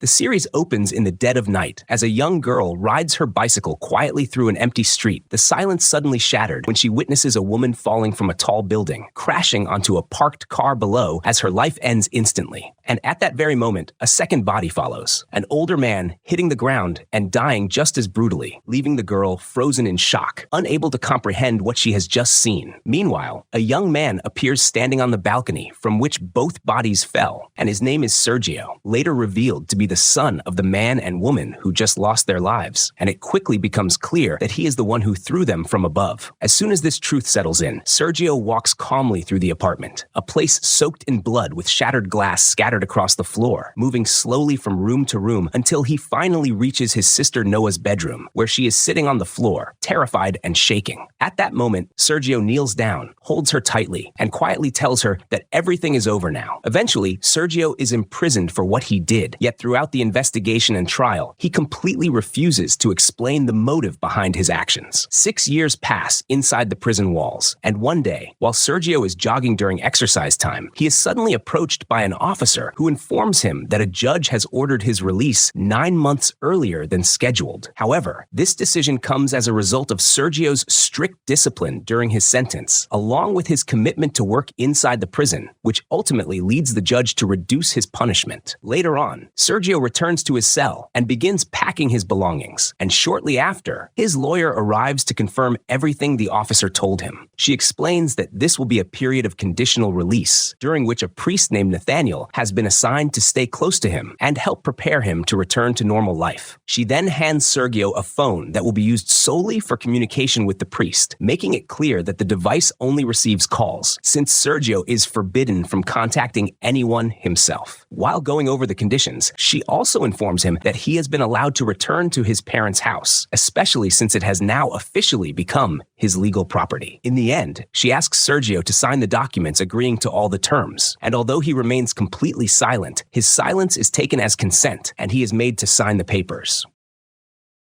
The series opens in the dead of night as a young girl rides her bicycle quietly through an empty street. The silence suddenly shattered when she witnesses a woman falling from a tall building, crashing onto a parked car below as her life ends instantly. And at that very moment, a second body follows, an older man hitting the ground and dying just as brutally, leaving the girl frozen in shock, unable to comprehend what she has just seen. Meanwhile, a young man appears standing on the balcony from which both bodies fell, and his name is Sergio, later revealed to be the son of the man and woman who just lost their lives, and it quickly becomes clear that he is the one who threw them from above. As soon as this truth settles in, Sergio walks calmly through the apartment, a place soaked in blood with shattered glass scattered across the floor, moving slowly from room to room until he finally reaches his sister Noah's bedroom, where she is sitting on the floor, terrified and shaking. At that moment, Sergio kneels down, holds her tightly, and quietly tells her that everything is over now. Eventually, Sergio is imprisoned for what he did, yet throughout the investigation and trial, he completely refuses to explain the motive behind his actions. 6 years pass inside the prison walls, and one day, while Sergio is jogging during exercise time, he is suddenly approached by an officer who informs him that a judge has ordered his release 9 months earlier than scheduled. However, this decision comes as a result of Sergio's strict discipline during his sentence, along with his commitment to work inside the prison, which ultimately leads the judge to reduce his punishment. Later on, Sergio returns to his cell and begins packing his belongings, and shortly after, his lawyer arrives to confirm everything the officer told him. She explains that this will be a period of conditional release, during which a priest named Nathaniel has been assigned to stay close to him and help prepare him to return to normal life. She then hands Sergio a phone that will be used solely for communication with the priest, making it clear that the device only receives calls, since Sergio is forbidden from contacting anyone himself. While going over the conditions, she also informs him that he has been allowed to return to his parents' house, especially since it has now officially become his legal property. In the end, she asks Sergio to sign the documents agreeing to all the terms, and although he remains completely silent, his silence is taken as consent, and he is made to sign the papers.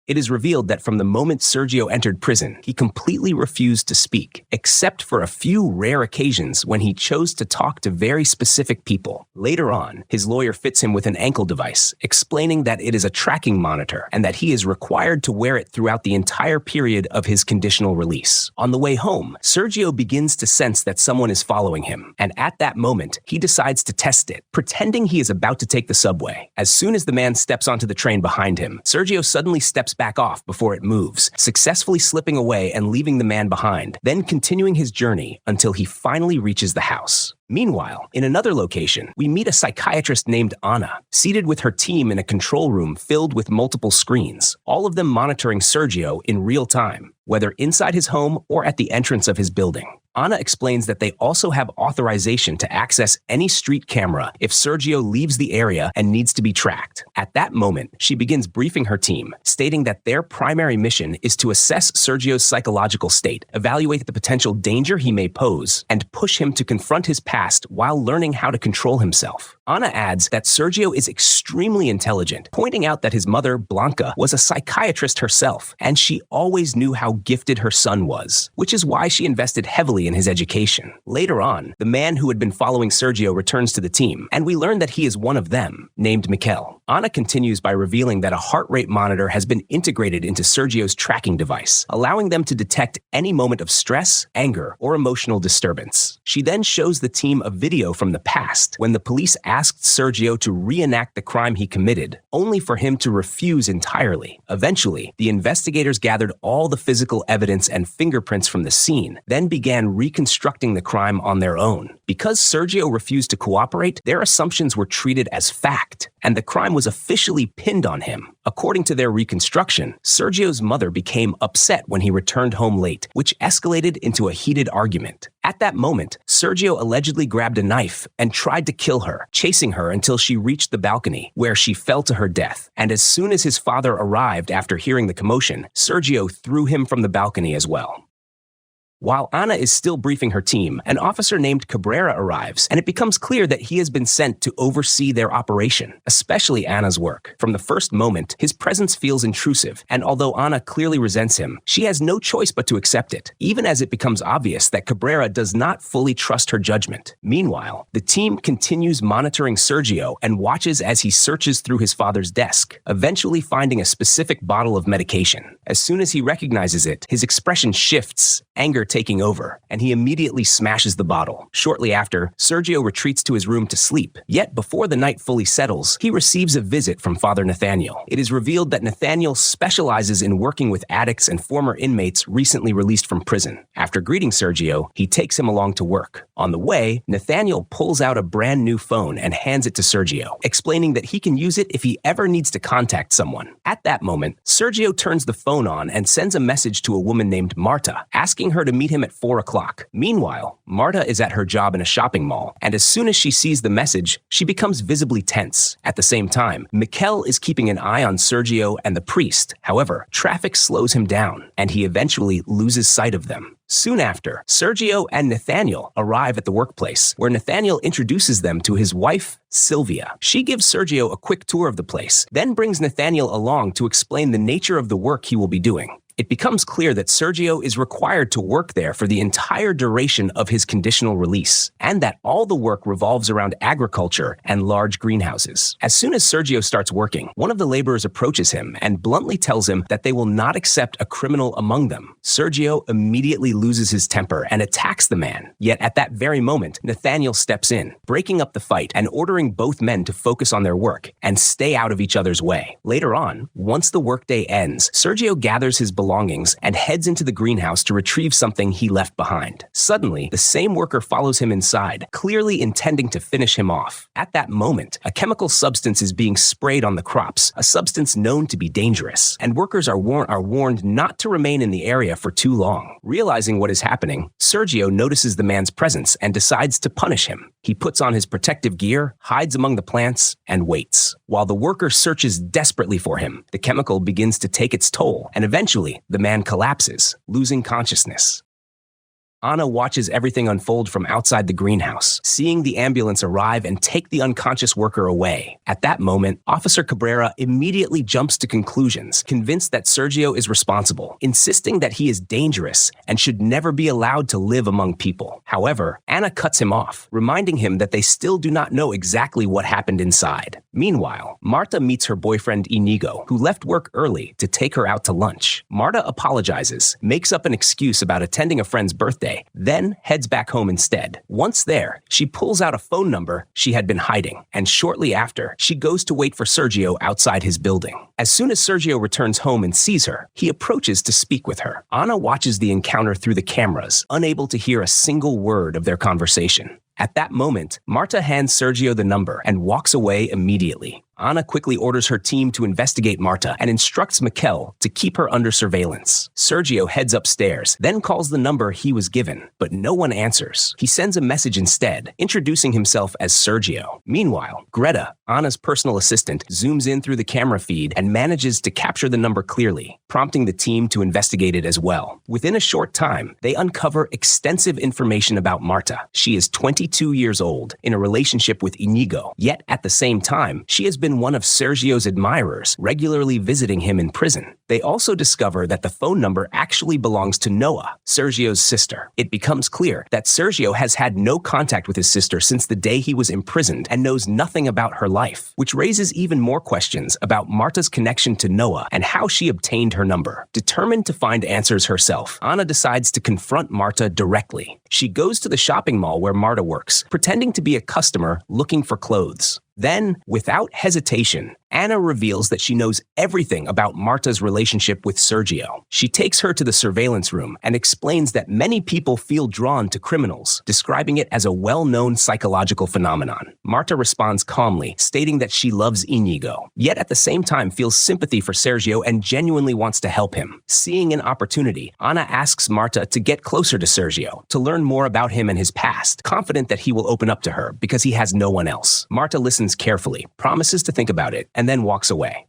It is revealed that from the moment Sergio entered prison, he completely refused to speak, except for a few rare occasions when he chose to talk to very specific people. Later on, his lawyer fits him with an ankle device, explaining that it is a tracking monitor and that he is required to wear it throughout the entire period of his conditional release. On the way home, Sergio begins to sense that someone is following him, and at that moment, he decides to test it, pretending he is about to take the subway. As soon as the man steps onto the train behind him, Sergio suddenly steps back off before it moves, successfully slipping away and leaving the man behind, then continuing his journey until he finally reaches the house. Meanwhile, in another location, we meet a psychiatrist named Anna, seated with her team in a control room filled with multiple screens, all of them monitoring Sergio in real time, whether inside his home or at the entrance of his building. Anna explains that they also have authorization to access any street camera if Sergio leaves the area and needs to be tracked. At that moment, she begins briefing her team, stating that their primary mission is to assess Sergio's psychological state, evaluate the potential danger he may pose, and push him to confront his past while learning how to control himself. Anna adds that Sergio is extremely intelligent, pointing out that his mother, Blanca, was a psychiatrist herself, and she always knew how gifted her son was, which is why she invested heavily in his education. Later on, the man who had been following Sergio returns to the team, and we learn that he is one of them, named Mikel. Anna continues by revealing that a heart rate monitor has been integrated into Sergio's tracking device, allowing them to detect any moment of stress, anger, or emotional disturbance. She then shows the team a video from the past, when the police asked Sergio to reenact the crime he committed, only for him to refuse entirely. Eventually, the investigators gathered all the physical evidence and fingerprints from the scene, then began reconstructing the crime on their own. Because Sergio refused to cooperate, their assumptions were treated as fact, and the crime was officially pinned on him. According to their reconstruction, Sergio's mother became upset when he returned home late, which escalated into a heated argument. At that moment, Sergio allegedly grabbed a knife and tried to kill her, chasing her until she reached the balcony, where she fell to her death. And as soon as his father arrived after hearing the commotion, Sergio threw him from the balcony as well. While Ana is still briefing her team, an officer named Cabrera arrives, and it becomes clear that he has been sent to oversee their operation, especially Ana's work. From the first moment, his presence feels intrusive, and although Ana clearly resents him, she has no choice but to accept it, even as it becomes obvious that Cabrera does not fully trust her judgment. Meanwhile, the team continues monitoring Sergio and watches as he searches through his father's desk, eventually finding a specific bottle of medication. As soon as he recognizes it, his expression shifts, anger taking over, and he immediately smashes the bottle. Shortly after, Sergio retreats to his room to sleep. Yet before the night fully settles, he receives a visit from Father Nathaniel. It is revealed that Nathaniel specializes in working with addicts and former inmates recently released from prison. After greeting Sergio, he takes him along to work. On the way, Nathaniel pulls out a brand new phone and hands it to Sergio, explaining that he can use it if he ever needs to contact someone. At that moment, Sergio turns the phone on and sends a message to a woman named Marta, asking her to meet him at 4 o'clock. Meanwhile, Marta is at her job in a shopping mall, and as soon as she sees the message, she becomes visibly tense. At the same time, Mikel is keeping an eye on Sergio and the priest. However, traffic slows him down, and he eventually loses sight of them. Soon after, Sergio and Nathaniel arrive at the workplace, where Nathaniel introduces them to his wife, Sylvia. She gives Sergio a quick tour of the place, then brings Nathaniel along to explain the nature of the work he will be doing. It becomes clear that Sergio is required to work there for the entire duration of his conditional release, and that all the work revolves around agriculture and large greenhouses. As soon as Sergio starts working, one of the laborers approaches him and bluntly tells him that they will not accept a criminal among them. Sergio immediately loses his temper and attacks the man. Yet at that very moment, Nathaniel steps in, breaking up the fight and ordering both men to focus on their work and stay out of each other's way. Later on, once the workday ends, Sergio gathers his belongings and heads into the greenhouse to retrieve something he left behind. Suddenly, the same worker follows him inside, clearly intending to finish him off. At that moment, a chemical substance is being sprayed on the crops, a substance known to be dangerous, and workers are warned not to remain in the area for too long. Realizing what is happening, Sergio notices the man's presence and decides to punish him. He puts on his protective gear, hides among the plants, and waits. While the worker searches desperately for him, the chemical begins to take its toll, and eventually, the man collapses, losing consciousness. Ana watches everything unfold from outside the greenhouse, seeing the ambulance arrive and take the unconscious worker away. At that moment, Officer Cabrera immediately jumps to conclusions, convinced that Sergio is responsible, insisting that he is dangerous and should never be allowed to live among people. However, Ana cuts him off, reminding him that they still do not know exactly what happened inside. Meanwhile, Marta meets her boyfriend Inigo, who left work early to take her out to lunch. Marta apologizes, makes up an excuse about attending a friend's birthday, then heads back home instead. Once there, she pulls out a phone number she had been hiding, and shortly after, she goes to wait for Sergio outside his building. As soon as Sergio returns home and sees her, he approaches to speak with her. Ana watches the encounter through the cameras, unable to hear a single word of their conversation. At that moment, Marta hands Sergio the number and walks away immediately. Ana quickly orders her team to investigate Marta and instructs Mikel to keep her under surveillance. Sergio heads upstairs, then calls the number he was given, but no one answers. He sends a message instead, introducing himself as Sergio. Meanwhile, Greta, Ana's personal assistant, zooms in through the camera feed and manages to capture the number clearly, prompting the team to investigate it as well. Within a short time, they uncover extensive information about Marta. She is 22 years old, in a relationship with Inigo, yet at the same time, she has been one of Sergio's admirers, regularly visiting him in prison. They also discover that the phone number actually belongs to Noah, Sergio's sister. It becomes clear that Sergio has had no contact with his sister since the day he was imprisoned and knows nothing about her life, which raises even more questions about Marta's connection to Noah and how she obtained her number. Determined to find answers herself, Ana decides to confront Marta directly. She goes to the shopping mall where Marta works, pretending to be a customer looking for clothes. Then, without hesitation, Ana reveals that she knows everything about Marta's relationship with Sergio. She takes her to the surveillance room and explains that many people feel drawn to criminals, describing it as a well-known psychological phenomenon. Marta responds calmly, stating that she loves Inigo, yet at the same time feels sympathy for Sergio and genuinely wants to help him. Seeing an opportunity, Ana asks Marta to get closer to Sergio, to learn more about him and his past, confident that he will open up to her because he has no one else. Marta listens carefully, promises to think about it, and then walks away.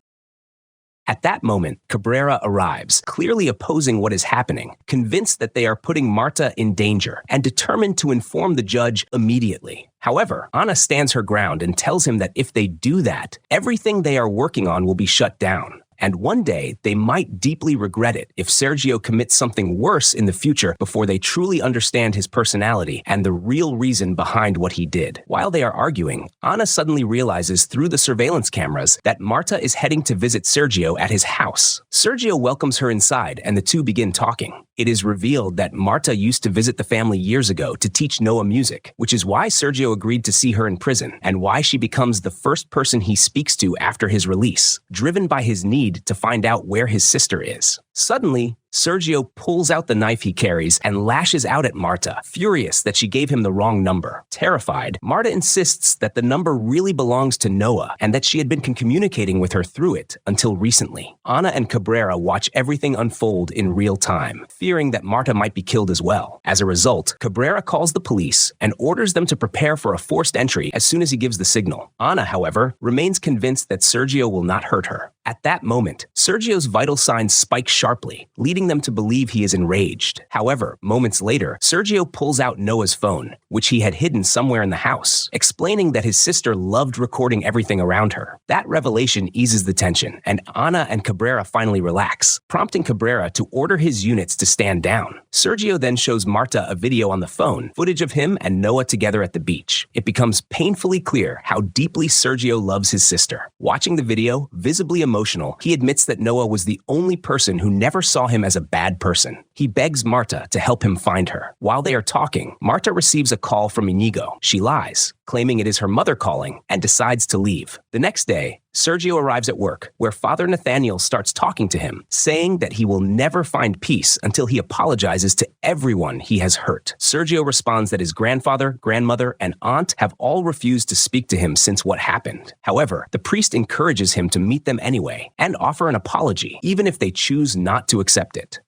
At that moment, Cabrera arrives, clearly opposing what is happening, convinced that they are putting Marta in danger, and determined to inform the judge immediately. However, Ana stands her ground and tells him that if they do that, everything they are working on will be shut down. And one day, they might deeply regret it if Sergio commits something worse in the future before they truly understand his personality and the real reason behind what he did. While they are arguing, Ana suddenly realizes through the surveillance cameras that Marta is heading to visit Sergio at his house. Sergio welcomes her inside and the two begin talking. It is revealed that Marta used to visit the family years ago to teach Noah music, which is why Sergio agreed to see her in prison and why she becomes the first person he speaks to after his release, driven by his need to find out where his sister is. Suddenly, Sergio pulls out the knife he carries and lashes out at Marta, furious that she gave him the wrong number. Terrified, Marta insists that the number really belongs to Noah and that she had been communicating with her through it until recently. Ana and Cabrera watch everything unfold in real time, fearing that Marta might be killed as well. As a result, Cabrera calls the police and orders them to prepare for a forced entry as soon as he gives the signal. Ana, however, remains convinced that Sergio will not hurt her. At that moment, Sergio's vital signs spike sharply, leading them to believe he is enraged. However, moments later, Sergio pulls out Noah's phone, which he had hidden somewhere in the house, explaining that his sister loved recording everything around her. That revelation eases the tension, and Ana and Cabrera finally relax, prompting Cabrera to order his units to stand down. Sergio then shows Marta a video on the phone, footage of him and Noah together at the beach. It becomes painfully clear how deeply Sergio loves his sister. Watching the video, visibly emotional, he admits that Noah was the only person who never saw him as a bad person. He begs Marta to help him find her. While they are talking, Marta receives a call from Inigo. She lies, claiming it is her mother calling, and decides to leave. The next day, Sergio arrives at work, where Father Nathaniel starts talking to him, saying that he will never find peace until he apologizes to everyone he has hurt. Sergio responds that his grandfather, grandmother, and aunt have all refused to speak to him since what happened. However, the priest encourages him to meet them anyway and offer an apology, even if they choose not to accept it.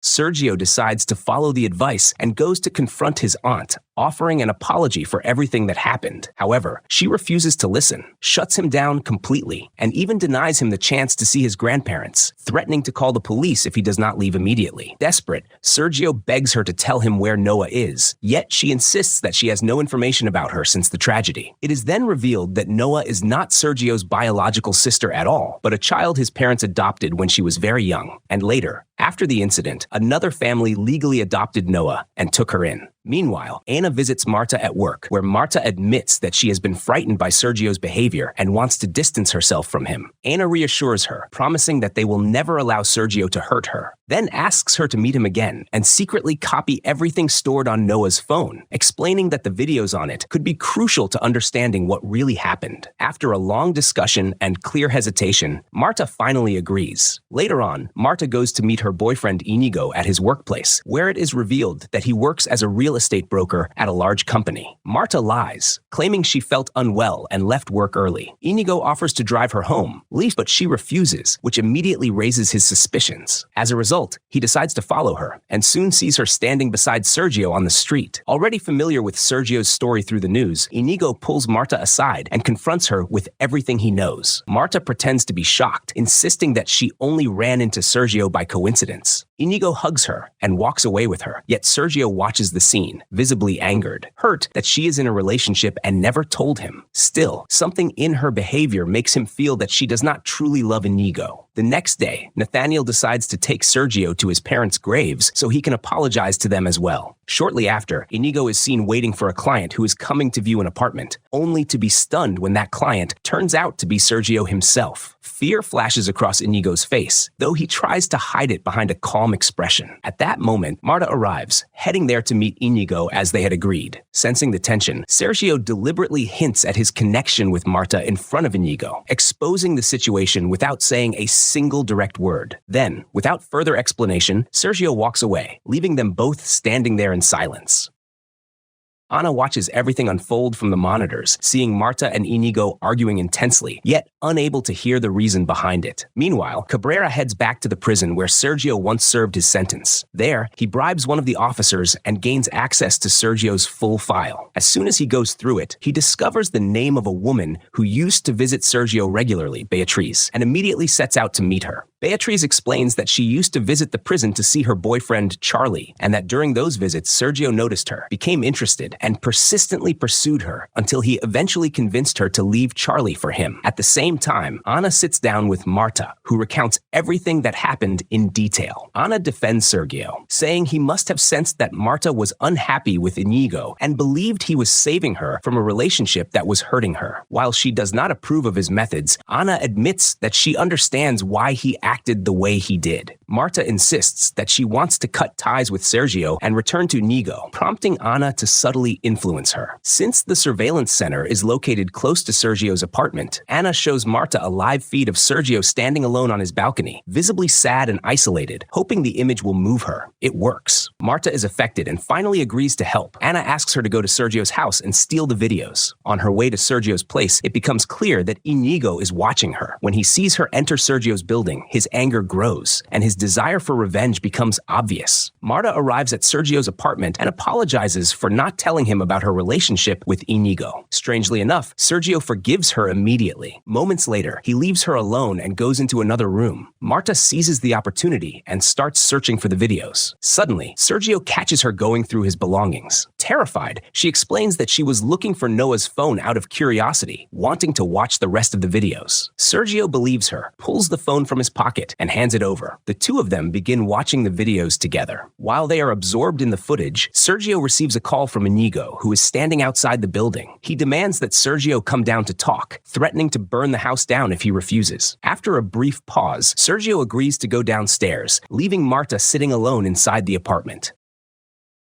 Sergio decides to follow the advice and goes to confront his aunt, offering an apology for everything that happened. However, she refuses to listen, shuts him down completely, and even denies him the chance to see his grandparents, threatening to call the police if he does not leave immediately. Desperate, Sergio begs her to tell him where Noah is, yet she insists that she has no information about her since the tragedy. It is then revealed that Noah is not Sergio's biological sister at all, but a child his parents adopted when she was very young, and later, after the incident, another family legally adopted Noah and took her in. Meanwhile, Ana visits Marta at work, where Marta admits that she has been frightened by Sergio's behavior and wants to distance herself from him. Ana reassures her, promising that they will never allow Sergio to hurt her, then asks her to meet him again and secretly copy everything stored on Noah's phone, explaining that the videos on it could be crucial to understanding what really happened. After a long discussion and clear hesitation, Marta finally agrees. Later on, Marta goes to meet her boyfriend Inigo at his workplace, where it is revealed that he works as a real estate broker at a large company. Marta lies, claiming she felt unwell and left work early. Inigo offers to drive her home, but she refuses, which immediately raises his suspicions. As a result, he decides to follow her, and soon sees her standing beside Sergio on the street. Already familiar with Sergio's story through the news, Inigo pulls Marta aside and confronts her with everything he knows. Marta pretends to be shocked, insisting that she only ran into Sergio by coincidence. Inigo hugs her and walks away with her, yet Sergio watches the scene, visibly angered, hurt that she is in a relationship and never told him. Still, something in her behavior makes him feel that she does not truly love Inigo. The next day, Nathaniel decides to take Sergio to his parents' graves so he can apologize to them as well. Shortly after, Inigo is seen waiting for a client who is coming to view an apartment, only to be stunned when that client turns out to be Sergio himself. Fear flashes across Inigo's face, though he tries to hide it behind a calm expression. At that moment, Marta arrives, heading there to meet Inigo as they had agreed. Sensing the tension, Sergio deliberately hints at his connection with Marta in front of Inigo, exposing the situation without saying a single direct word. Then, without further explanation, Sergio walks away, leaving them both standing there in silence. Ana watches everything unfold from the monitors, seeing Marta and Inigo arguing intensely, yet unable to hear the reason behind it. Meanwhile, Cabrera heads back to the prison where Sergio once served his sentence. There, he bribes one of the officers and gains access to Sergio's full file. As soon as he goes through it, he discovers the name of a woman who used to visit Sergio regularly, Beatriz, and immediately sets out to meet her. Beatriz explains that she used to visit the prison to see her boyfriend, Charlie, and that during those visits, Sergio noticed her, became interested, and persistently pursued her until he eventually convinced her to leave Charlie for him. At the same time, Ana sits down with Marta, who recounts everything that happened in detail. Ana defends Sergio, saying he must have sensed that Marta was unhappy with Inigo and believed he was saving her from a relationship that was hurting her. While she does not approve of his methods, Ana admits that she understands why he acted the way he did. Marta insists that she wants to cut ties with Sergio and return to Inigo, prompting Ana to subtly influence her. Since the surveillance center is located close to Sergio's apartment, Ana shows Marta a live feed of Sergio standing alone on his balcony, visibly sad and isolated, hoping the image will move her. It works. Marta is affected and finally agrees to help. Ana asks her to go to Sergio's house and steal the videos. On her way to Sergio's place, it becomes clear that Inigo is watching her. When he sees her enter Sergio's building, his anger grows, and his desire for revenge becomes obvious. Marta arrives at Sergio's apartment and apologizes for not telling him about her relationship with Inigo. Strangely enough, Sergio forgives her immediately. Moments later, he leaves her alone and goes into another room. Marta seizes the opportunity and starts searching for the videos. Suddenly, Sergio catches her going through his belongings. Terrified, she explains that she was looking for Noah's phone out of curiosity, wanting to watch the rest of the videos. Sergio believes her, pulls the phone from his pocket, and hands it over. The two of them begin watching the videos together. While they are absorbed in the footage, Sergio receives a call from Inigo, who is standing outside the building. He demands that Sergio come down to talk, threatening to burn the house down if he refuses. After a brief pause, Sergio agrees to go downstairs, leaving Marta sitting alone inside the apartment.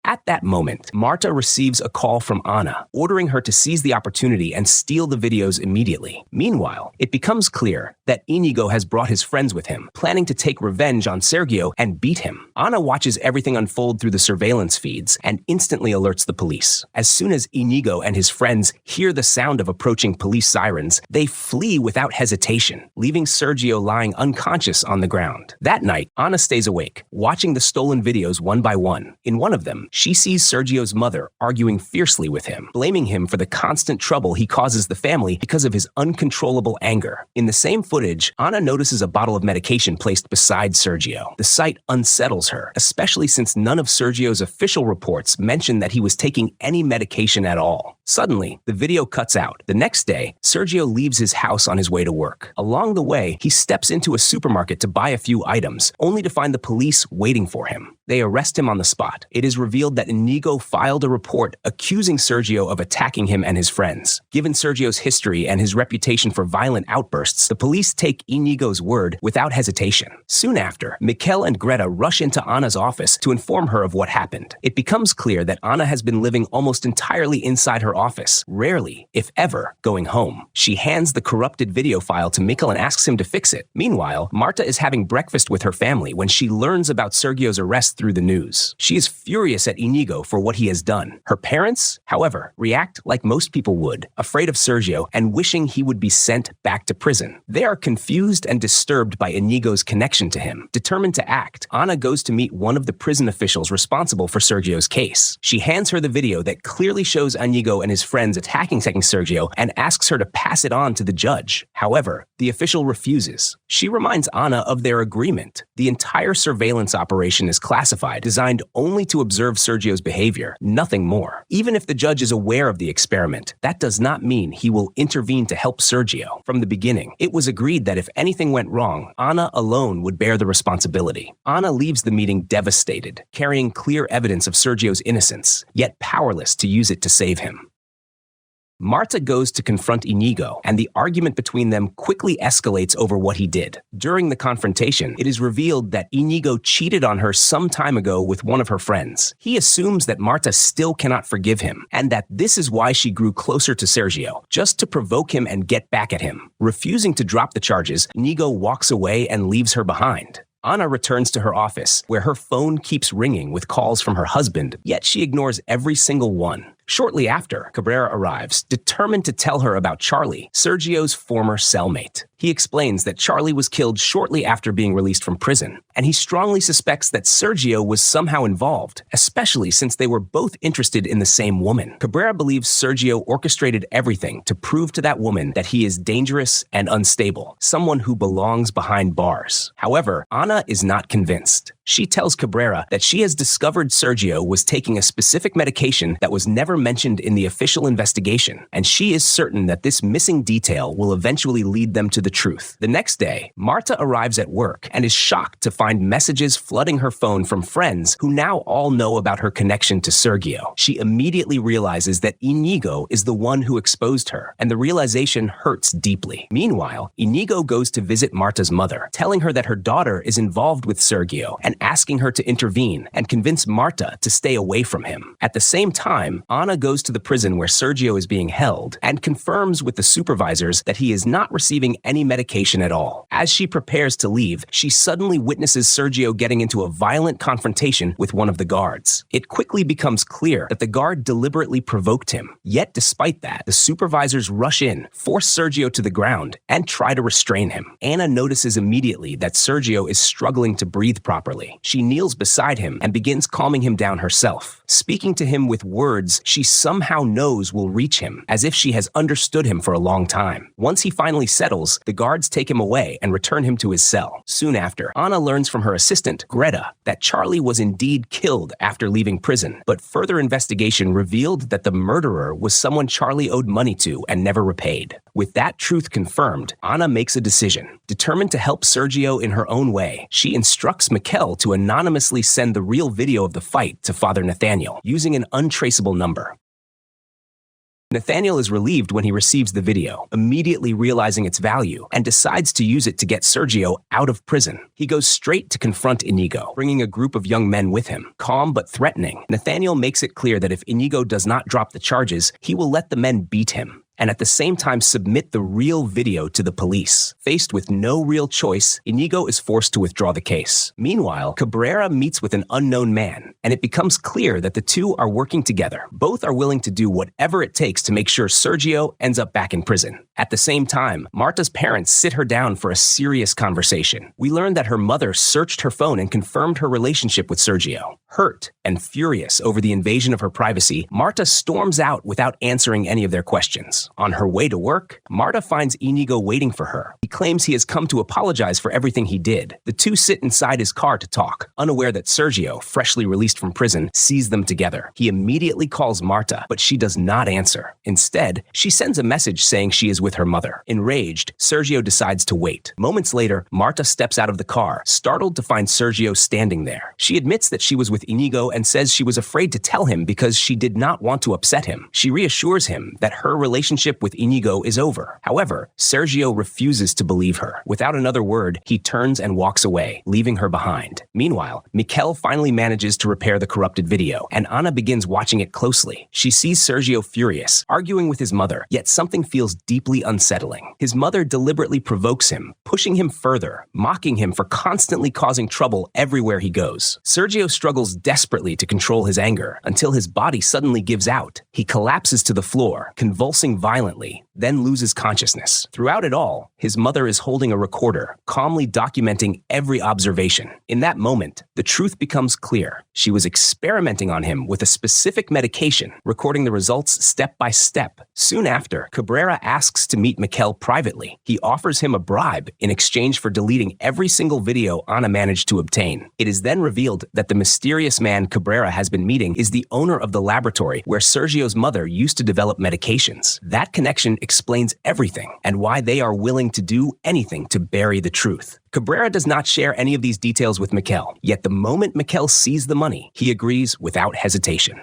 At that moment, Marta receives a call from Ana, ordering her to seize the opportunity and steal the videos immediately. Meanwhile, it becomes clear that Inigo has brought his friends with him, planning to take revenge on Sergio and beat him. Ana watches everything unfold through the surveillance feeds and instantly alerts the police. As soon as Inigo and his friends hear the sound of approaching police sirens, they flee without hesitation, leaving Sergio lying unconscious on the ground. That night, Ana stays awake, watching the stolen videos one by one. In one of them, she sees Sergio's mother arguing fiercely with him, blaming him for the constant trouble he causes the family because of his uncontrollable anger. In the same footage, Ana notices a bottle of medication placed beside Sergio. The sight unsettles her, especially since none of Sergio's official reports mention that he was taking any medication at all. Suddenly, the video cuts out. The next day, Sergio leaves his house on his way to work. Along the way, he steps into a supermarket to buy a few items, only to find the police waiting for him. They arrest him on the spot. It is revealed that Inigo filed a report accusing Sergio of attacking him and his friends. Given Sergio's history and his reputation for violent outbursts, the police take Inigo's word without hesitation. Soon after, Mikel and Greta rush into Ana's office to inform her of what happened. It becomes clear that Ana has been living almost entirely inside her office, rarely, if ever, going home. She hands the corrupted video file to Mikel and asks him to fix it. Meanwhile, Marta is having breakfast with her family when she learns about Sergio's arrest through the news. She is furious at Inigo for what he has done. Her parents, however, react like most people would, afraid of Sergio and wishing he would be sent back to prison. They are confused and disturbed by Inigo's connection to him. Determined to act, Ana goes to meet one of the prison officials responsible for Sergio's case. She hands her the video that clearly shows Inigo and his friends attacking Sergio and asks her to pass it on to the judge. However, the official refuses. She reminds Ana of their agreement. The entire surveillance operation is classified, designed only to observe Sergio's behavior, nothing more. Even if the judge is aware of the experiment, that does not mean he will intervene to help Sergio. From the beginning, it was agreed that if anything went wrong, Ana alone would bear the responsibility. Ana leaves the meeting devastated, carrying clear evidence of Sergio's innocence, yet powerless to use it to save him. Marta goes to confront Inigo, and the argument between them quickly escalates over what he did. During the confrontation, it is revealed that Inigo cheated on her some time ago with one of her friends. He assumes that Marta still cannot forgive him, and that this is why she grew closer to Sergio, just to provoke him and get back at him. Refusing to drop the charges, Inigo walks away and leaves her behind. Ana returns to her office, where her phone keeps ringing with calls from her husband, yet she ignores every single one. Shortly after, Cabrera arrives, determined to tell her about Charlie, Sergio's former cellmate. He explains that Charlie was killed shortly after being released from prison, and he strongly suspects that Sergio was somehow involved, especially since they were both interested in the same woman. Cabrera believes Sergio orchestrated everything to prove to that woman that he is dangerous and unstable, someone who belongs behind bars. However, Ana is not convinced. She tells Cabrera that she has discovered Sergio was taking a specific medication that was never mentioned in the official investigation, and she is certain that this missing detail will eventually lead them to the truth. The next day, Marta arrives at work and is shocked to find messages flooding her phone from friends who now all know about her connection to Sergio. She immediately realizes that Inigo is the one who exposed her, and the realization hurts deeply. Meanwhile, Inigo goes to visit Marta's mother, telling her that her daughter is involved with Sergio and asking her to intervene and convince Marta to stay away from him. At the same time, Ana goes to the prison where Sergio is being held and confirms with the supervisors that he is not receiving any medication at all. As she prepares to leave, she suddenly witnesses Sergio getting into a violent confrontation with one of the guards. It quickly becomes clear that the guard deliberately provoked him. Yet despite that, the supervisors rush in, force Sergio to the ground, and try to restrain him. Ana notices immediately that Sergio is struggling to breathe properly. She kneels beside him and begins calming him down herself, speaking to him with words she somehow knows will reach him, as if she has understood him for a long time. Once he finally settles, the guards take him away and return him to his cell. Soon after, Ana learns from her assistant, Greta, that Charlie was indeed killed after leaving prison, but further investigation revealed that the murderer was someone Charlie owed money to and never repaid. With that truth confirmed, Ana makes a decision. Determined to help Sergio in her own way, she instructs Mikel to anonymously send the real video of the fight to Father Nathaniel, using an untraceable number. Nathaniel is relieved when he receives the video, immediately realizing its value, and decides to use it to get Sergio out of prison. He goes straight to confront Inigo, bringing a group of young men with him. Calm but threatening, Nathaniel makes it clear that if Inigo does not drop the charges, he will let the men beat him, and at the same time submit the real video to the police. Faced with no real choice, Inigo is forced to withdraw the case. Meanwhile, Cabrera meets with an unknown man, and it becomes clear that the two are working together. Both are willing to do whatever it takes to make sure Sergio ends up back in prison. At the same time, Marta's parents sit her down for a serious conversation. We learn that her mother searched her phone and confirmed her relationship with Sergio. Hurt and furious over the invasion of her privacy, Marta storms out without answering any of their questions. On her way to work, Marta finds Inigo waiting for her. He claims he has come to apologize for everything he did. The two sit inside his car to talk, unaware that Sergio, freshly released from prison, sees them together. He immediately calls Marta, but she does not answer. Instead, she sends a message saying she is with her mother. Enraged, Sergio decides to wait. Moments later, Marta steps out of the car, startled to find Sergio standing there. She admits that she was with Inigo and says she was afraid to tell him because she did not want to upset him. She reassures him that her relationship with Inigo is over. However, Sergio refuses to believe her. Without another word, he turns and walks away, leaving her behind. Meanwhile, Mikel finally manages to repair the corrupted video, and Ana begins watching it closely. She sees Sergio furious, arguing with his mother, yet something feels deeply unsettling. His mother deliberately provokes him, pushing him further, mocking him for constantly causing trouble everywhere he goes. Sergio struggles desperately to control his anger until his body suddenly gives out. He collapses to the floor, convulsing violently, then loses consciousness. Throughout it all, his mother is holding a recorder, calmly documenting every observation. In that moment, the truth becomes clear. She was experimenting on him with a specific medication, recording the results step by step. Soon after, Cabrera asks to meet Mikel privately. He offers him a bribe in exchange for deleting every single video Ana managed to obtain. It is then revealed that the mysterious man Cabrera has been meeting is the owner of the laboratory where Sergio's mother used to develop medications. That connection explains everything and why they are willing to do anything to bury the truth. Cabrera does not share any of these details with Mikel, yet the moment Mikel sees the money, he agrees without hesitation.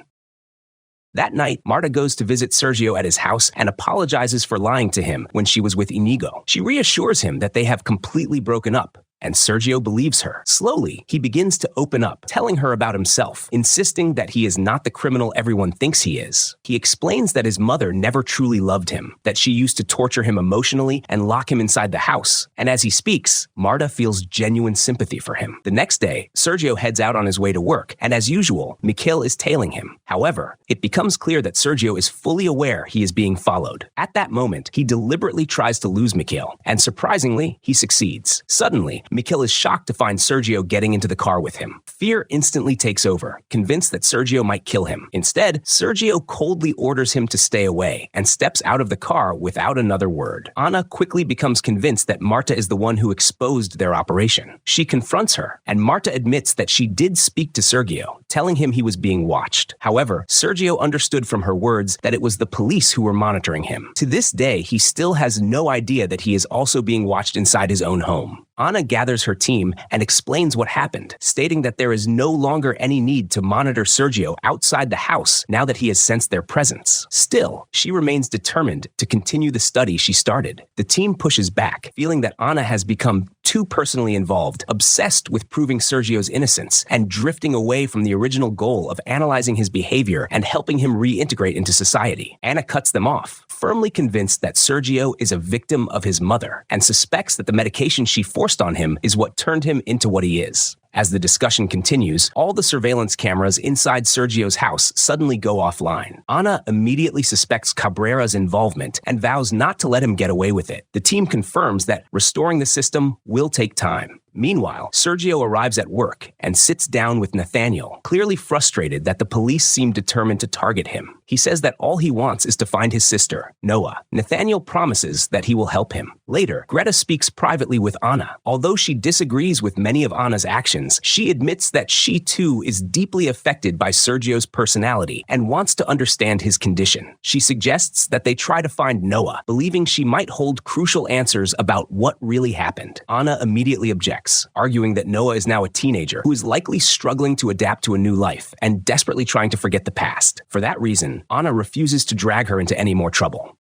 That night, Marta goes to visit Sergio at his house and apologizes for lying to him when she was with Inigo. She reassures him that they have completely broken up. and Sergio believes her. Slowly, he begins to open up, telling her about himself, insisting that he is not the criminal everyone thinks he is. He explains that his mother never truly loved him, that she used to torture him emotionally and lock him inside the house. And as he speaks, Marta feels genuine sympathy for him. The next day, Sergio heads out on his way to work, and as usual, Mikhail is tailing him. However, it becomes clear that Sergio is fully aware he is being followed. At that moment, he deliberately tries to lose Mikhail, and surprisingly, he succeeds. Suddenly, Mikhail is shocked to find Sergio getting into the car with him. Fear instantly takes over, convinced that Sergio might kill him. Instead, Sergio coldly orders him to stay away and steps out of the car without another word. Anna quickly becomes convinced that Marta is the one who exposed their operation. She confronts her, and Marta admits that she did speak to Sergio, telling him he was being watched. However, Sergio understood from her words that it was the police who were monitoring him. To this day, he still has no idea that he is also being watched inside his own home. Anna gathers her team and explains what happened, stating that there is no longer any need to monitor Sergio outside the house now that he has sensed their presence. Still, she remains determined to continue the study she started. The team pushes back, feeling that Anna has become too personally involved, obsessed with proving Sergio's innocence, and drifting away from the original goal of analyzing his behavior and helping him reintegrate into society. Anna cuts them off, firmly convinced that Sergio is a victim of his mother, and suspects that the medication she forced on him is what turned him into what he is. As the discussion continues, all the surveillance cameras inside Sergio's house suddenly go offline. Anna immediately suspects Cabrera's involvement and vows not to let him get away with it. The team confirms that restoring the system will take time. Meanwhile, Sergio arrives at work and sits down with Nathaniel, clearly frustrated that the police seem determined to target him. He says that all he wants is to find his sister, Noah. Nathaniel promises that he will help him. Later, Greta speaks privately with Anna. Although she disagrees with many of Anna's actions, she admits that she too is deeply affected by Sergio's personality and wants to understand his condition. She suggests that they try to find Noah, believing she might hold crucial answers about what really happened. Anna immediately objects, arguing that Noah is now a teenager who is likely struggling to adapt to a new life and desperately trying to forget the past. For that reason, Anna refuses to drag her into any more trouble.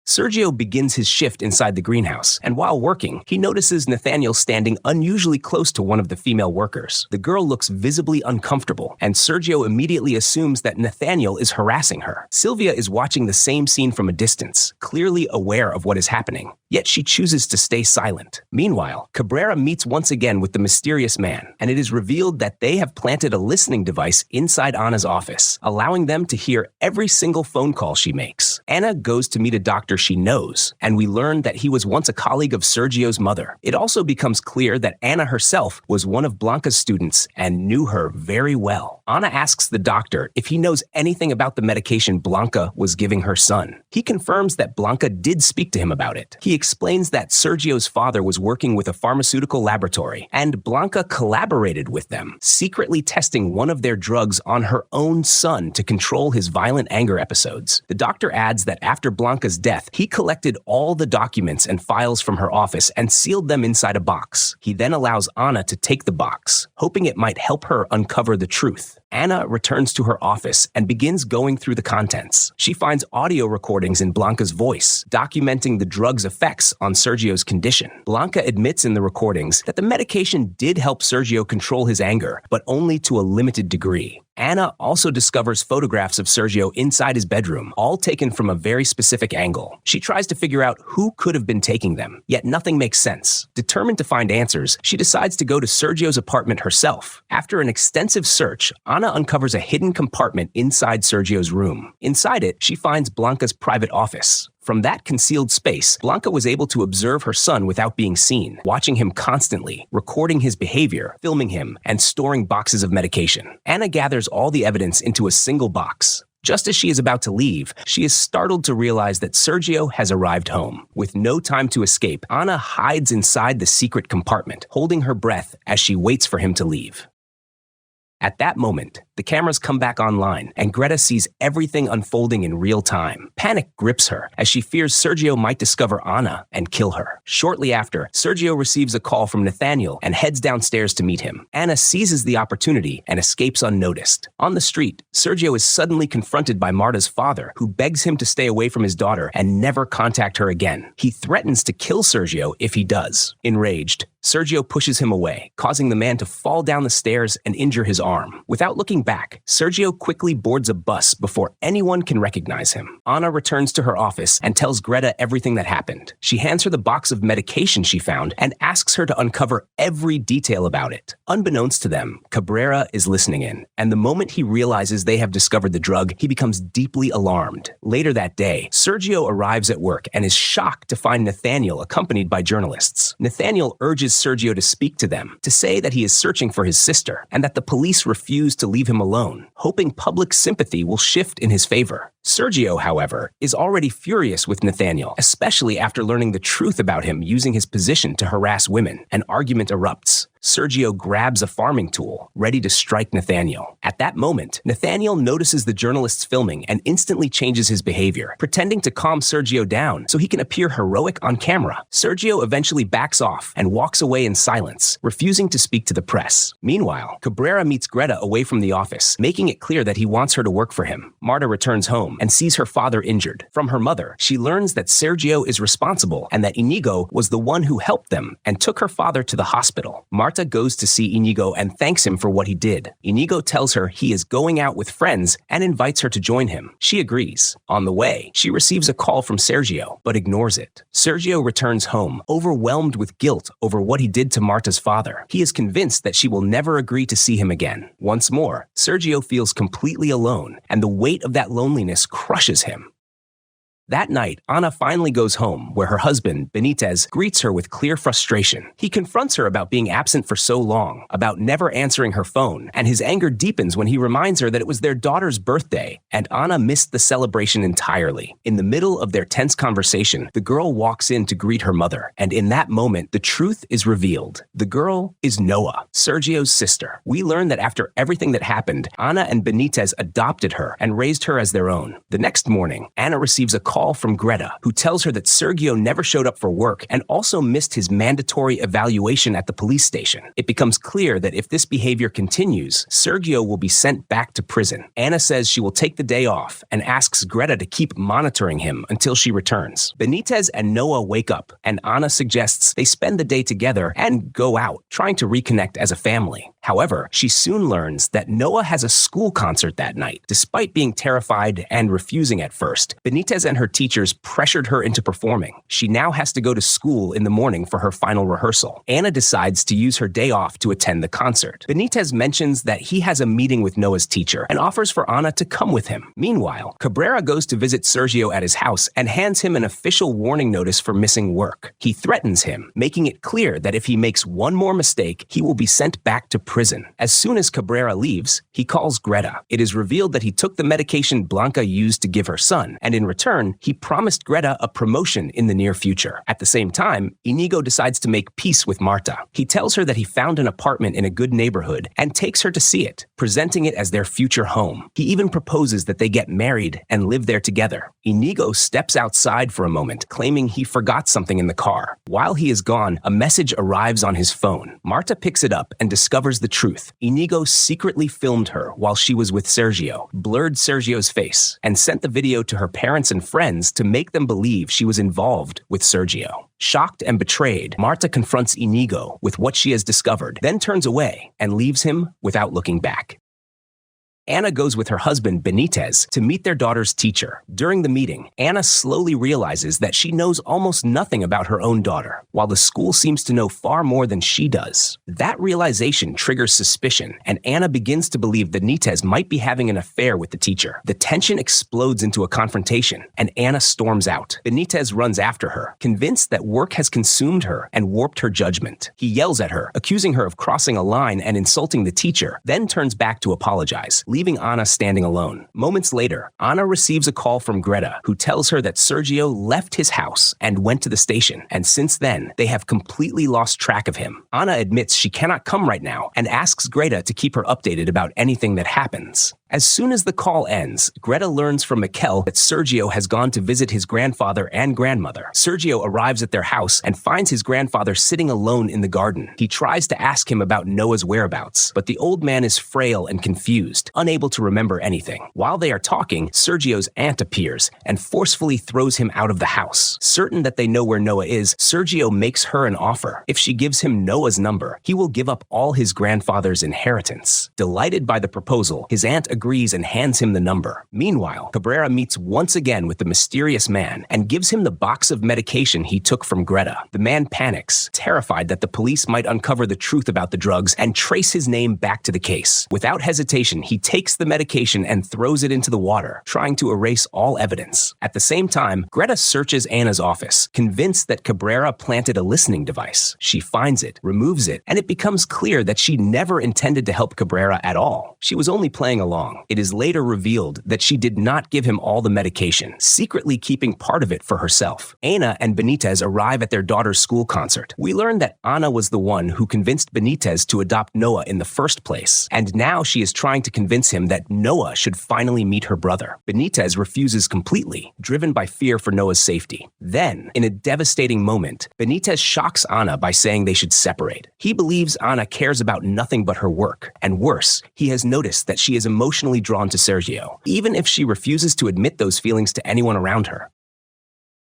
Sergio begins his shift inside the greenhouse, and while working, he notices Nathaniel standing unusually close to one of the female workers. The girl looks visibly uncomfortable, and Sergio immediately assumes that Nathaniel is harassing her. Sylvia is watching the same scene from a distance, clearly aware of what is happening, yet she chooses to stay silent. Meanwhile, Cabrera meets once again with the mysterious man, and it is revealed that they have planted a listening device inside Anna's office, allowing them to hear every single phone call she makes. Anna goes to meet a doctor she knows, and we learn that he was once a colleague of Sergio's mother. It also becomes clear that Anna herself was one of Blanca's students and knew her very well. Anna asks the doctor if he knows anything about the medication Blanca was giving her son. He confirms that Blanca did speak to him about it. He explains that Sergio's father was working with a pharmaceutical laboratory, and Blanca collaborated with them, secretly testing one of their drugs on her own son to control his violent anger episodes. The doctor adds that after Blanca's death, he collected all the documents and files from her office and sealed them inside a box. He then allows Anna to take the box, hoping it might help her uncover the truth. Anna returns to her office and begins going through the contents. She finds audio recordings in Blanca's voice, documenting the drug's effects on Sergio's condition. Blanca admits in the recordings that the medication did help Sergio control his anger, but only to a limited degree. Anna also discovers photographs of Sergio inside his bedroom, all taken from a very specific angle. She tries to figure out who could have been taking them, yet nothing makes sense. Determined to find answers, she decides to go to Sergio's apartment herself. After an extensive search, Anna uncovers a hidden compartment inside Sergio's room. Inside it, she finds Blanca's private office. From that concealed space, Blanca was able to observe her son without being seen, watching him constantly, recording his behavior, filming him, and storing boxes of medication. Anna gathers all the evidence into a single box. Just as she is about to leave, she is startled to realize that Sergio has arrived home. With no time to escape, Anna hides inside the secret compartment, holding her breath as she waits for him to leave. At that moment, the cameras come back online, and Greta sees everything unfolding in real time. Panic grips her as she fears Sergio might discover Anna and kill her. Shortly after, Sergio receives a call from Nathaniel and heads downstairs to meet him. Anna seizes the opportunity and escapes unnoticed. On the street, Sergio is suddenly confronted by Marta's father, who begs him to stay away from his daughter and never contact her again. He threatens to kill Sergio if he does. Enraged, Sergio pushes him away, causing the man to fall down the stairs and injure his arm. Without looking back, Sergio quickly boards a bus before anyone can recognize him. Anna returns to her office and tells Greta everything that happened. She hands her the box of medication she found and asks her to uncover every detail about it. Unbeknownst to them, Cabrera is listening in, and the moment he realizes they have discovered the drug, he becomes deeply alarmed. Later that day, Sergio arrives at work and is shocked to find Nathaniel accompanied by journalists. Nathaniel urges Sergio to speak to them, to say that he is searching for his sister, and that the police refuse to leave him alone, hoping public sympathy will shift in his favor. Sergio, however, is already furious with Nathaniel, especially after learning the truth about him using his position to harass women. An argument erupts. Sergio grabs a farming tool, ready to strike Nathaniel. At that moment, Nathaniel notices the journalists filming and instantly changes his behavior, pretending to calm Sergio down so he can appear heroic on camera. Sergio eventually backs off and walks away in silence, refusing to speak to the press. Meanwhile, Cabrera meets Greta away from the office, making it clear that he wants her to work for him. Marta returns home and sees her father injured. From her mother, she learns that Sergio is responsible and that Inigo was the one who helped them and took her father to the hospital. Marta goes to see Inigo and thanks him for what he did. Inigo tells her he is going out with friends and invites her to join him. She agrees. On the way, she receives a call from Sergio, but ignores it. Sergio returns home, overwhelmed with guilt over what he did to Marta's father. He is convinced that she will never agree to see him again. Once more, Sergio feels completely alone, and the weight of that loneliness crushes him. That night, Ana finally goes home, where her husband, Benitez, greets her with clear frustration. He confronts her about being absent for so long, about never answering her phone, and his anger deepens when he reminds her that it was their daughter's birthday, and Ana missed the celebration entirely. In the middle of their tense conversation, the girl walks in to greet her mother, and in that moment, the truth is revealed. The girl is Noah, Sergio's sister. We learn that after everything that happened, Ana and Benitez adopted her and raised her as their own. The next morning, Ana receives a call from Greta, who tells her that Sergio never showed up for work and also missed his mandatory evaluation at the police station. It becomes clear that if this behavior continues, Sergio will be sent back to prison. Ana says she will take the day off and asks Greta to keep monitoring him until she returns. Benitez and Noah wake up, and Ana suggests they spend the day together and go out, trying to reconnect as a family. However, she soon learns that Noah has a school concert that night. Despite being terrified and refusing at first, Benitez and her teachers pressured her into performing. She now has to go to school in the morning for her final rehearsal. Ana decides to use her day off to attend the concert. Benitez mentions that he has a meeting with Noah's teacher and offers for Ana to come with him. Meanwhile, Cabrera goes to visit Sergio at his house and hands him an official warning notice for missing work. He threatens him, making it clear that if he makes one more mistake, he will be sent back to prison. As soon as Cabrera leaves, he calls Greta. It is revealed that he took the medication Blanca used to give her son, and in return, he promised Greta a promotion in the near future. At the same time, Inigo decides to make peace with Marta. He tells her that he found an apartment in a good neighborhood and takes her to see it, presenting it as their future home. He even proposes that they get married and live there together. Inigo steps outside for a moment, claiming he forgot something in the car. While he is gone, a message arrives on his phone. Marta picks it up and discovers the truth. Inigo secretly filmed her while she was with Sergio, blurred Sergio's face, and sent the video to her parents and friends to make them believe she was involved with Sergio. Shocked and betrayed, Marta confronts Inigo with what she has discovered, then turns away and leaves him without looking back. Ana goes with her husband, Benitez, to meet their daughter's teacher. During the meeting, Ana slowly realizes that she knows almost nothing about her own daughter, while the school seems to know far more than she does. That realization triggers suspicion, and Ana begins to believe that Benitez might be having an affair with the teacher. The tension explodes into a confrontation, and Ana storms out. Benitez runs after her, convinced that work has consumed her and warped her judgment. He yells at her, accusing her of crossing a line and insulting the teacher, then turns back to apologize, leaving Anna standing alone. Moments later, Anna receives a call from Greta, who tells her that Sergio left his house and went to the station, and since then, they have completely lost track of him. Anna admits she cannot come right now and asks Greta to keep her updated about anything that happens. As soon as the call ends, Greta learns from Mikkel that Sergio has gone to visit his grandfather and grandmother. Sergio arrives at their house and finds his grandfather sitting alone in the garden. He tries to ask him about Noah's whereabouts, but the old man is frail and confused, unable to remember anything. While they are talking, Sergio's aunt appears and forcefully throws him out of the house. Certain that they know where Noah is, Sergio makes her an offer. If she gives him Noah's number, he will give up all his grandfather's inheritance. Delighted by the proposal, his aunt agrees and hands him the number. Meanwhile, Cabrera meets once again with the mysterious man and gives him the box of medication he took from Greta. The man panics, terrified that the police might uncover the truth about the drugs and trace his name back to the case. Without hesitation, he takes the medication and throws it into the water, trying to erase all evidence. At the same time, Greta searches Anna's office, convinced that Cabrera planted a listening device. She finds it, removes it, and it becomes clear that she never intended to help Cabrera at all. She was only playing along. It is later revealed that she did not give him all the medication, secretly keeping part of it for herself. Ana and Benitez arrive at their daughter's school concert. We learn that Ana was the one who convinced Benitez to adopt Noah in the first place, and now she is trying to convince him that Noah should finally meet her brother. Benitez refuses completely, driven by fear for Noah's safety. Then, in a devastating moment, Benitez shocks Ana by saying they should separate. He believes Ana cares about nothing but her work, and worse, he has noticed that she is emotionally drawn to Sergio, even if she refuses to admit those feelings to anyone around her.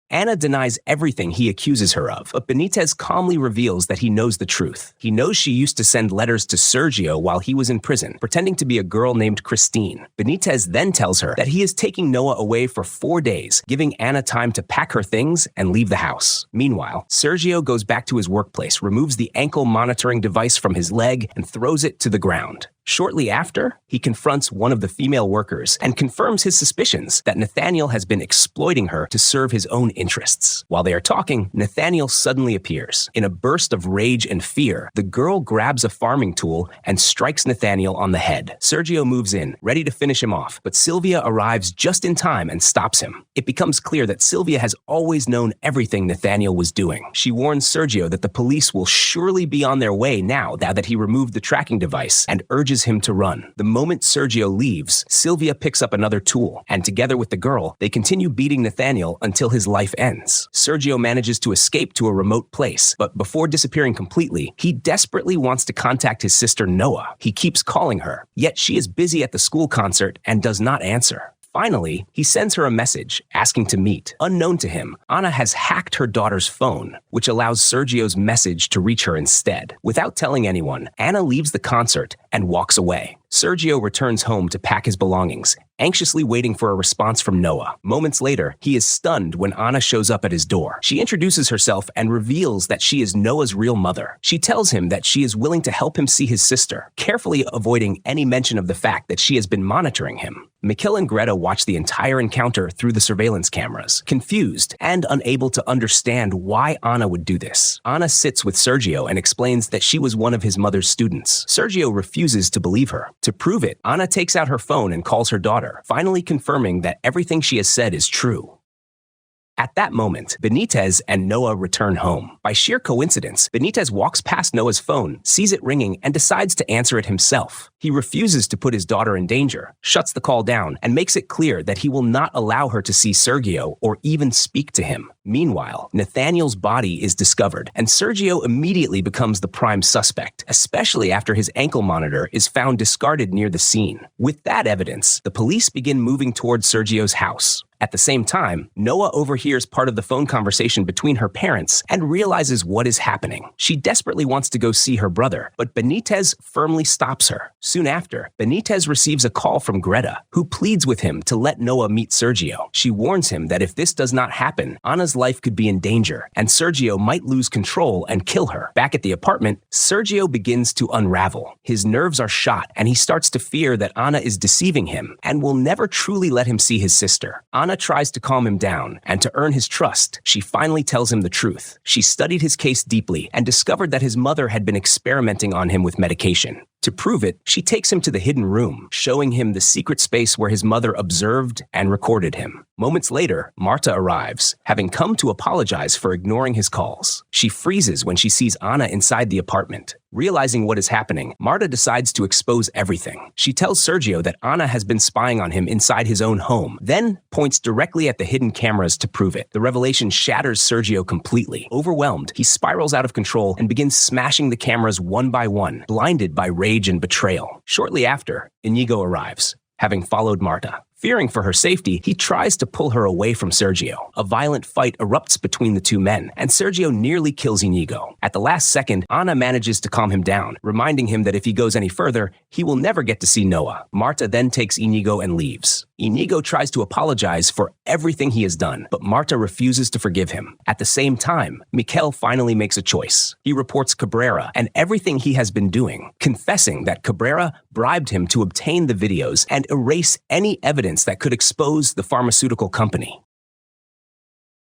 Anna denies everything he accuses her of, but Benitez calmly reveals that he knows the truth. He knows she used to send letters to Sergio while he was in prison, pretending to be a girl named Christine. Benitez then tells her that he is taking Noah away for 4 days, giving Anna time to pack her things and leave the house. Meanwhile, Sergio goes back to his workplace, removes the ankle monitoring device from his leg, and throws it to the ground. Shortly after, he confronts one of the female workers and confirms his suspicions that Nathaniel has been exploiting her to serve his own interests. While they are talking, Nathaniel suddenly appears. In a burst of rage and fear, the girl grabs a farming tool and strikes Nathaniel on the head. Sergio moves in, ready to finish him off, but Sylvia arrives just in time and stops him. It becomes clear that Sylvia has always known everything Nathaniel was doing. She warns Sergio that the police will surely be on their way now that he removed the tracking device, and urges him to run. The moment Sergio leaves, Sylvia picks up another tool, and together with the girl, they continue beating Nathaniel until his life ends. Sergio manages to escape to a remote place, but before disappearing completely, he desperately wants to contact his sister Noah. He keeps calling her, yet she is busy at the school concert and does not answer. Finally, he sends her a message asking to meet. Unknown to him, Anna has hacked her daughter's phone, which allows Sergio's message to reach her instead. Without telling anyone, Anna leaves the concert and walks away. Sergio returns home to pack his belongings, anxiously waiting for a response from Noah. Moments later, he is stunned when Anna shows up at his door. She introduces herself and reveals that she is Noah's real mother. She tells him that she is willing to help him see his sister, carefully avoiding any mention of the fact that she has been monitoring him. Mikkel and Greta watch the entire encounter through the surveillance cameras, confused and unable to understand why Anna would do this. Anna sits with Sergio and explains that she was one of his mother's students. Sergio refuses to believe her. To prove it, Anna takes out her phone and calls her daughter, finally confirming that everything she has said is true. At that moment, Benitez and Noah return home. By sheer coincidence, Benitez walks past Noah's phone, sees it ringing, and decides to answer it himself. He refuses to put his daughter in danger, shuts the call down, and makes it clear that he will not allow her to see Sergio or even speak to him. Meanwhile, Nathaniel's body is discovered, and Sergio immediately becomes the prime suspect, especially after his ankle monitor is found discarded near the scene. With that evidence, the police begin moving towards Sergio's house. At the same time, Noah overhears part of the phone conversation between her parents and realizes what is happening. She desperately wants to go see her brother, but Benitez firmly stops her. Soon after, Benitez receives a call from Greta, who pleads with him to let Noah meet Sergio. She warns him that if this does not happen, Anna's life could be in danger, and Sergio might lose control and kill her. Back at the apartment, Sergio begins to unravel. His nerves are shot, and he starts to fear that Anna is deceiving him and will never truly let him see his sister. Anna tries to calm him down, and to earn his trust, she finally tells him the truth. She studied his case deeply and discovered that his mother had been experimenting on him with medication. To prove it, she takes him to the hidden room, showing him the secret space where his mother observed and recorded him. Moments later, Marta arrives, having come to apologize for ignoring his calls. She freezes when she sees Anna inside the apartment. Realizing what is happening, Marta decides to expose everything. She tells Sergio that Anna has been spying on him inside his own home, then points directly at the hidden cameras to prove it. The revelation shatters Sergio completely. Overwhelmed, he spirals out of control and begins smashing the cameras one by one, blinded by rage and betrayal. Shortly after, Inigo arrives, having followed Marta. Fearing for her safety, he tries to pull her away from Sergio. A violent fight erupts between the two men, and Sergio nearly kills Inigo. At the last second, Anna manages to calm him down, reminding him that if he goes any further, he will never get to see Noah. Marta then takes Inigo and leaves. Inigo tries to apologize for everything he has done, but Marta refuses to forgive him. At the same time, Miquel finally makes a choice. He reports Cabrera and everything he has been doing, confessing that Cabrera bribed him to obtain the videos and erase any evidence that could expose the pharmaceutical company.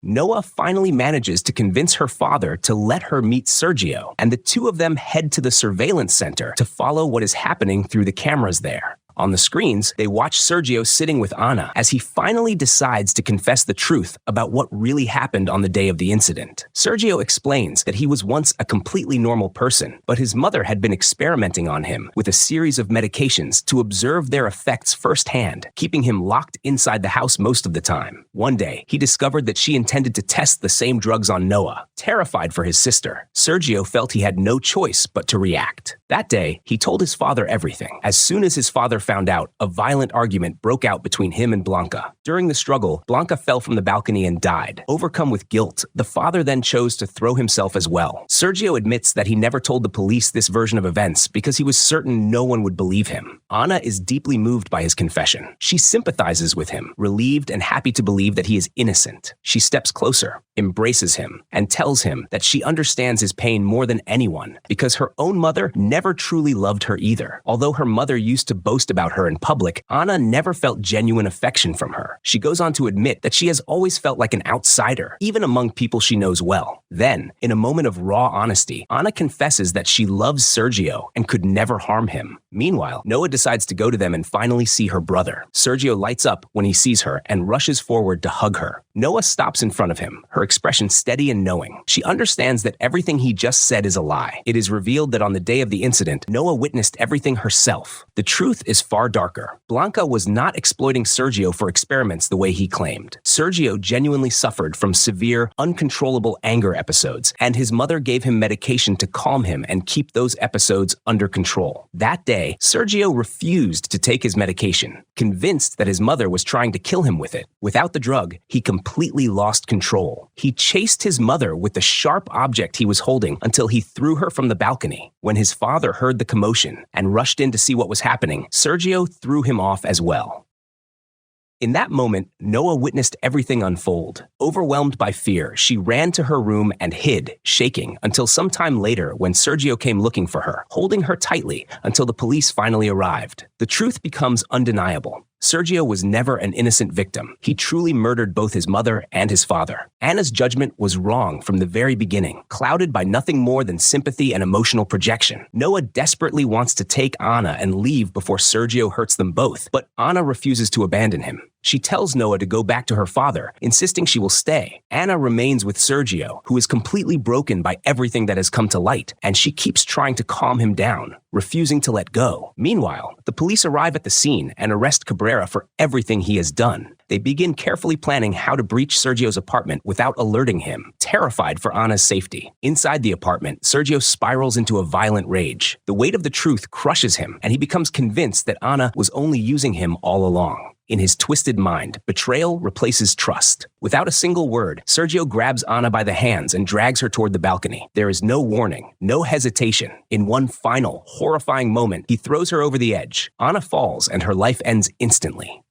Noah finally manages to convince her father to let her meet Sergio, and the two of them head to the surveillance center to follow what is happening through the cameras there. On the screens, they watch Sergio sitting with Anna as he finally decides to confess the truth about what really happened on the day of the incident. Sergio explains that he was once a completely normal person, but his mother had been experimenting on him with a series of medications to observe their effects firsthand, keeping him locked inside the house most of the time. One day, he discovered that she intended to test the same drugs on Noah. Terrified for his sister, Sergio felt he had no choice but to react. That day, he told his father everything. As soon as his father found out, a violent argument broke out between him and Blanca. During the struggle, Blanca fell from the balcony and died. Overcome with guilt, the father then chose to throw himself as well. Sergio admits that he never told the police this version of events because he was certain no one would believe him. Anna is deeply moved by his confession. She sympathizes with him, relieved and happy to believe that he is innocent. She steps closer, embraces him, and tells him that she understands his pain more than anyone because her own mother never truly loved her either. Although her mother used to boast about her in public, Anna never felt genuine affection from her. She goes on to admit that she has always felt like an outsider, even among people she knows well. Then, in a moment of raw honesty, Anna confesses that she loves Sergio and could never harm him. Meanwhile, Noah decides to go to them and finally see her brother. Sergio lights up when he sees her and rushes forward to hug her. Noah stops in front of him, her expression steady and knowing. She understands that everything he just said is a lie. It is revealed that on the day of the incident, Noah witnessed everything herself. The truth is far darker. Blanca was not exploiting Sergio for experiments the way he claimed. Sergio genuinely suffered from severe, uncontrollable anger episodes, and his mother gave him medication to calm him and keep those episodes under control. That day, Sergio refused to take his medication, convinced that his mother was trying to kill him with it. Without the drug, he completely lost control. He chased his mother with the sharp object he was holding until he threw her from the balcony. When his father heard the commotion and rushed in to see what was happening, Sergio threw him off as well. In that moment, Noah witnessed everything unfold. Overwhelmed by fear, she ran to her room and hid, shaking, until sometime later when Sergio came looking for her, holding her tightly until the police finally arrived. The truth becomes undeniable. Sergio was never an innocent victim. He truly murdered both his mother and his father. Anna's judgment was wrong from the very beginning, clouded by nothing more than sympathy and emotional projection. Noah desperately wants to take Anna and leave before Sergio hurts them both, but Anna refuses to abandon him. She tells Noah to go back to her father, insisting she will stay. Anna remains with Sergio, who is completely broken by everything that has come to light, and she keeps trying to calm him down, refusing to let go. Meanwhile, the police arrive at the scene and arrest Cabrera for everything he has done. They begin carefully planning how to breach Sergio's apartment without alerting him, terrified for Anna's safety. Inside the apartment, Sergio spirals into a violent rage. The weight of the truth crushes him, and he becomes convinced that Anna was only using him all along. In his twisted mind, betrayal replaces trust. Without a single word, Sergio grabs Anna by the hands and drags her toward the balcony. There is no warning, no hesitation. In one final, horrifying moment, he throws her over the edge. Anna falls and her life ends instantly.